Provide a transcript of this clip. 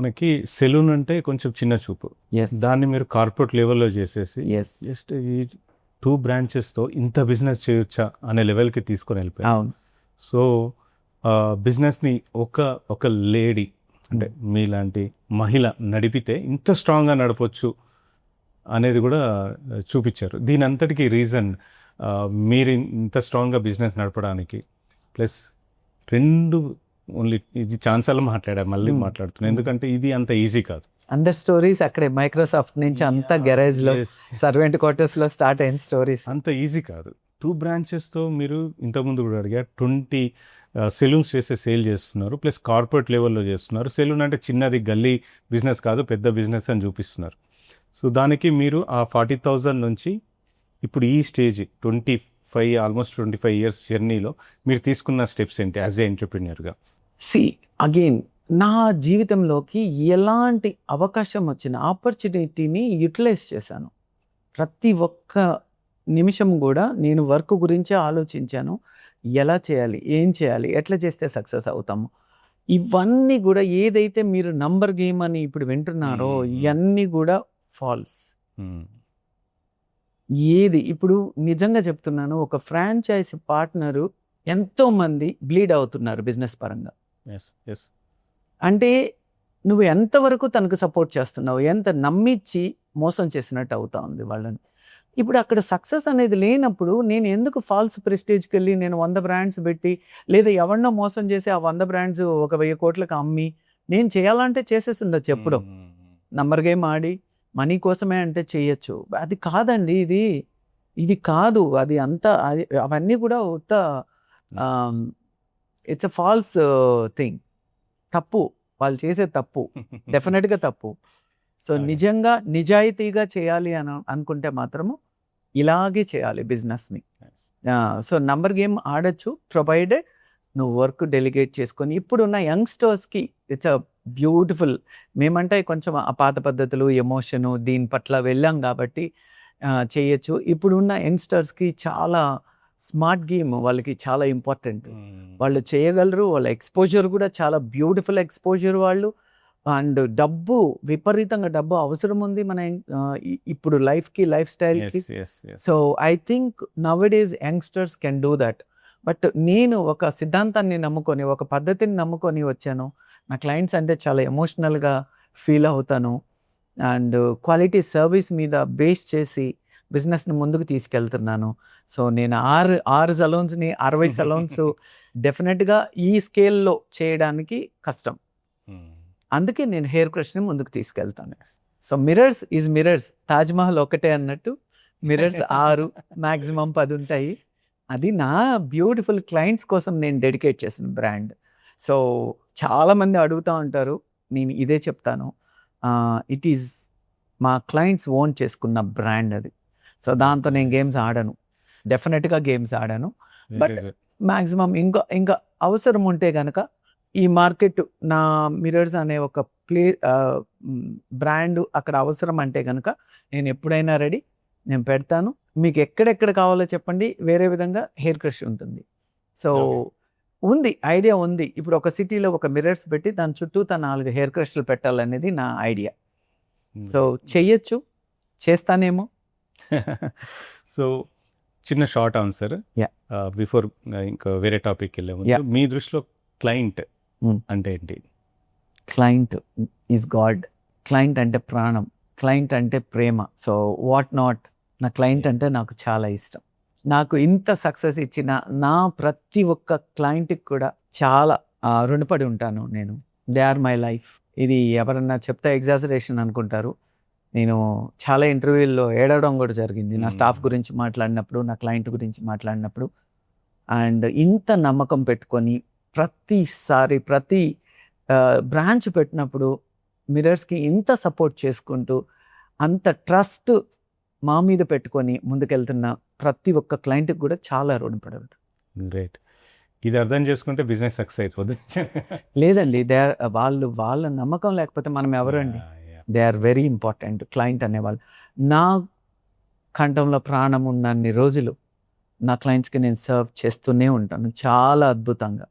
మనకి సెలూన్ అంటే కొంచెం చిన్న చూపు. ఎస్ దాన్ని మీరు కార్పొరేట్ లెవెల్‌లో చేసేసి ఎస్ జస్ట్ ఈ 2 బ్రాంచెస్‌తో ఇంత బిజినెస్ చేయొచ్చా అనే లెవెల్‌కి తీసుకొని వెళ్ళిపోయారు. అవును. సో, బిజినెస్‌ని ఒక లేడీ అంటే మీలాంటి మహిళ నడిపితే ఇంత స్ట్రాంగ్‌గా నడపొచ్చు అనేది కూడా చూపిచ్చారు. దీని అంతటికి రీజన్ మీరు ఇంత స్ట్రాంగ్‌గా బిజినెస్ నడపడానికి ప్లస్ 2 ఓన్లీ ఇది ఛాన్సాలు మాట్లాడా మళ్ళీ మాట్లాడుతున్నాను. ఎందుకంటే ఇది అంత ఈజీ కాదు. అందర్ స్టోరీస్ అక్కడే మైక్రోసాఫ్ట్ నుంచి అంతా గెరేజ్లో Yes. సర్వెంట్ క్వార్టర్స్లో స్టార్ట్ అయిన స్టోరీస్. అంత ఈజీ కాదు. 2 బ్రాంచెస్‌తో మీరు ఇంతకుముందు కూడా అడిగా 20 సెలూన్స్ సేల్ చేస్తున్నారు. ప్లస్ కార్పొరేట్ లెవెల్‌లో చేస్తున్నారు. సెలూన్ అంటే చిన్నది గల్లీ బిజినెస్ కాదు, పెద్ద బిజినెస్ అని చూపిస్తున్నారు. సో, దానికి మీరు ఆ 40,000 నుంచి ఇప్పుడు ఈ స్టేజ్ 25 ఆల్మోస్ట్ 25 ఇయర్స్ జర్నీలో మీరు తీసుకున్న స్టెప్స్ ఏంటి యాజ్ ఏ ఎంటర్‌ప్రెన్యూర్‌గా? అగైన్ నా జీవితంలోకి ఎలాంటి అవకాశం వచ్చిన ఆపర్చునిటీని యూటిలైజ్ చేశాను. ప్రతి ఒక్క నిమిషం కూడా నేను వర్క్ గురించే ఆలోచించాను. ఎలా చేయాలి, ఏం చేయాలి, ఎట్లా చేస్తే సక్సెస్ అవుతాము, ఇవన్నీ కూడా ఏదైతే మీరు నంబర్ గేమ్ అని ఇప్పుడు వింటున్నారో ఇవన్నీ కూడా ఫాల్స్. ఏది ఇప్పుడు నిజంగా చెప్తున్నాను, ఒక ఫ్రాంచైజ్ పార్ట్నరు ఎంతోమంది బ్లీడ్ అవుతున్నారు బిజినెస్ పరంగా. అంటే నువ్వు ఎంతవరకు తనకు సపోర్ట్ చేస్తున్నావు, ఎంత నమ్మించి మోసం చేసినట్టు అవుతా ఉంది వాళ్ళని. ఇప్పుడు అక్కడ సక్సెస్ అనేది లేనప్పుడు నేను ఎందుకు ఫాల్స్ ప్రెస్టేజ్కి వెళ్ళి నేను 100 బ్రాండ్స్ పెట్టి లేదా ఎవరినో మోసం చేసి ఆ 100 బ్రాండ్స్ ఒక 1000 కోట్లకు అమ్మి నేను చేయాలంటే చేసేసి ఉండొచ్చు. ఎప్పుడో నంబర్ గేమ్ ఆడి మనీ కోసమే అంటే చేయొచ్చు. అది కాదండి, ఇది కాదు. అది అంతా అవన్నీ కూడా ఉత్త ఇట్స్ అ ఫాల్స్ థింగ్. తప్పు, వాళ్ళు చేసే తప్పు, డెఫినెట్గా తప్పు. సో నిజంగా నిజాయితీగా చేయాలి అని అనుకుంటే మాత్రము ఇలాగే చేయాలి బిజినెస్ని. సో నంబర్ గేమ్ ఆడచ్చు ప్రొవైడెడ్ నువ్వు వర్క్ డెలిగేట్ చేసుకొని. ఇప్పుడున్న యంగ్స్టర్స్కి ఇట్స్ అ బ్యూటిఫుల్. మేమంటే కొంచెం ఆ పాత పద్ధతులు ఎమోషను దీని పట్ల వెళ్ళాం కాబట్టి చేయొచ్చు. ఇప్పుడున్న యంగ్స్టర్స్కి చాలా స్మార్ట్ గేమ్ వాళ్ళకి చాలా ఇంపార్టెంట్. వాళ్ళు చేయగలరు, వాళ్ళ ఎక్స్పోజర్ కూడా చాలా బ్యూటిఫుల్ ఎక్స్పోజర్ వాళ్ళు. అండ్ డబ్బు, విపరీతంగా డబ్బు అవసరం ఉంది మన ఇప్పుడు లైఫ్కి, లైఫ్ స్టైల్కి. So I think nowadays youngsters can do that. But నేను ఒక సిద్ధాంతాన్ని నమ్ముకొని, ఒక పద్ధతిని నమ్ముకొని వచ్చాను. నా క్లయింట్స్ అంటే చాలా ఎమోషనల్గా ఫీల్ అవుతాను. అండ్ క్వాలిటీ సర్వీస్ మీద బేస్ చేసి బిజినెస్ని ముందుకు తీసుకెళ్తున్నాను. సో నేను 6 సలూన్స్ని 60 సలూన్స్ డెఫినెట్గా ఈ స్కేల్లో చేయడానికి కష్టం. అందుకే నేను హెయిర్ క్రష్ని ముందుకు తీసుకెళ్తాను. So mirrors is mirrors, Taj Mahal ఒకటే అన్నట్టు మిర్రర్స్ 6 మ్యాక్సిమం 10 ఉంటాయి. అది నా బ్యూటిఫుల్ క్లయింట్స్ కోసం నేను డెడికేట్ చేసిన బ్రాండ్. సో చాలామంది అడుగుతూ ఉంటారు, నేను ఇదే చెప్తాను, ఇట్ ఈజ్ మా క్లయింట్స్ ఓన్ చేసుకున్న బ్రాండ్ అది. సో దాంతో నేను గేమ్స్ ఆడాను, డెఫినెట్గా గేమ్స్ ఆడాను. బట్ మ్యాక్సిమం ఇంకా అవసరం ఉంటే కనుక ఈ మార్కెట్ నా మిర్రర్స్ అనే ఒక బ్రాండ్ అక్కడ అవసరం అంటే కనుక నేను ఎప్పుడైనా రెడీ, నేను పెడతాను. మీకు ఎక్కడెక్కడ కావాలో చెప్పండి, వేరే విధంగా హెయిర్ క్రష్ ఉంటుంది. సో ఉంది, ఐడియా ఉంది. ఇప్పుడు ఒక సిటీలో ఒక మిర్రర్స్ పెట్టి దాని చుట్టూ 4 హెయిర్ క్రష్లు పెట్టాలనేది నా ఐడియా. సో చెయ్యొచ్చు, చేస్తానేమో. సో చిన్న షార్ట్ ఆన్సర్ బిఫోర్ ఇంకా వేరే టాపిక్ వెళ్ళే ముందు, మీ దృష్టిలో క్లయింట్ అంటే ఏంటి? Client is God. క్లయింట్ అంటే ప్రాణం, క్లయింట్ అంటే ప్రేమ. సో వాట్ నాట్, నా క్లయింట్ అంటే నాకు చాలా ఇష్టం. నాకు ఇంత సక్సెస్ ఇచ్చిన నా ప్రతి ఒక్క క్లయింట్కి కూడా చాలా రుణపడి ఉంటాను నేను. They are my life. ఇది ఎవరన్నా చెప్తే ఎగ్జాజరేషన్ అనుకుంటారు. నేను చాలా ఇంటర్వ్యూల్లో ఏడవడం కూడా జరిగింది, నా స్టాఫ్ గురించి మాట్లాడినప్పుడు, నా క్లయింట్ గురించి మాట్లాడినప్పుడు. అండ్ ఇంత నమ్మకం పెట్టుకొని ప్రతిసారి ప్రతి బ్రాంచ్ పెట్టినప్పుడు మిర్రర్స్కి ఇంత సపోర్ట్ చేసుకుంటూ అంత ట్రస్ట్ మా మీద పెట్టుకొని ముందుకెళ్తున్న ప్రతి ఒక్క క్లయింట్కి కూడా చాలా రుణపడదు. గ్రేట్. ఇది అర్థం చేసుకుంటే బిజినెస్ సక్సెస్ అయిపోదు. లేదండి, వాళ్ళ నమ్మకం లేకపోతే మనం ఎవరండి? They are very important client అనేవాళ్ళు. నా కంఠంలో ప్రాణం ఉన్నన్ని రోజులు నా క్లయింట్స్కి నేను సర్వ్ చేస్తూనే ఉంటాను చాలా అద్భుతంగా.